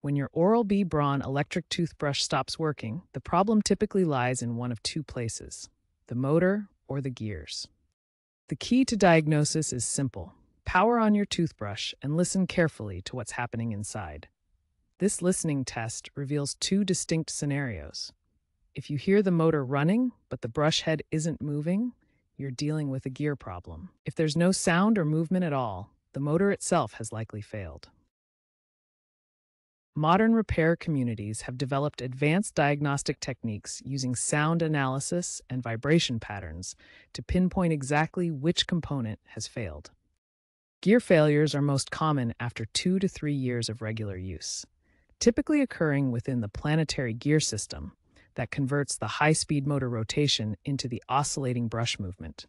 When your Oral B Braun electric toothbrush stops working, the problem typically lies in one of two places: the motor or the gears. The key to diagnosis is simple. Power on your toothbrush and listen carefully to what's happening inside. This listening test reveals two distinct scenarios. If you hear the motor running, but the brush head isn't moving, you're dealing with a gear problem. If there's no sound or movement at all, the motor itself has likely failed. Modern repair communities have developed advanced diagnostic techniques using sound analysis and vibration patterns to pinpoint exactly which component has failed. Gear failures are most common after 2 to 3 years of regular use, typically occurring within the planetary gear system that converts the high-speed motor rotation into the oscillating brush movement.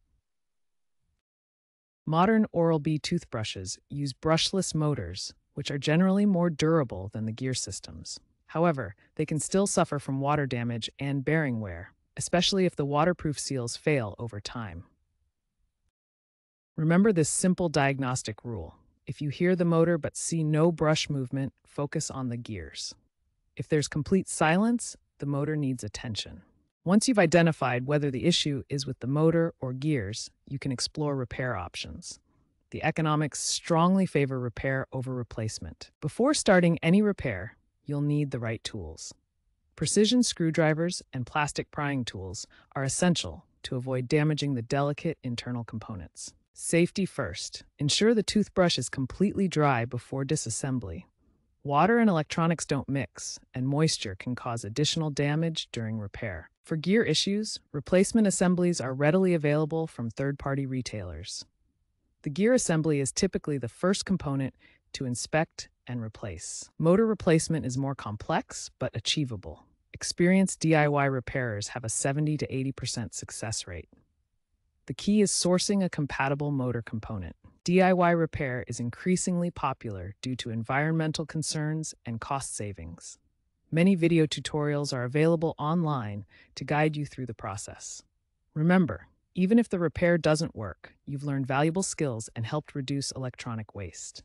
Modern Oral B toothbrushes use brushless motors, which are generally more durable than the gear systems. However, they can still suffer from water damage and bearing wear, especially if the waterproof seals fail over time. Remember this simple diagnostic rule. If you hear the motor but see no brush movement, focus on the gears. If there's complete silence, the motor needs attention. Once you've identified whether the issue is with the motor or gears, you can explore repair options. The economics strongly favor repair over replacement. Before starting any repair, you'll need the right tools. Precision screwdrivers and plastic prying tools are essential to avoid damaging the delicate internal components. Safety first. Ensure the toothbrush is completely dry before disassembly. Water and electronics don't mix, and moisture can cause additional damage during repair. For gear issues, replacement assemblies are readily available from third-party retailers. The gear assembly is typically the first component to inspect and replace. Motor replacement is more complex but achievable. Experienced DIY repairers have a 70 to 80% success rate. The key is sourcing a compatible motor component. DIY repair is increasingly popular due to environmental concerns and cost savings. Many video tutorials are available online to guide you through the process. Remember, even if the repair doesn't work, you've learned valuable skills and helped reduce electronic waste.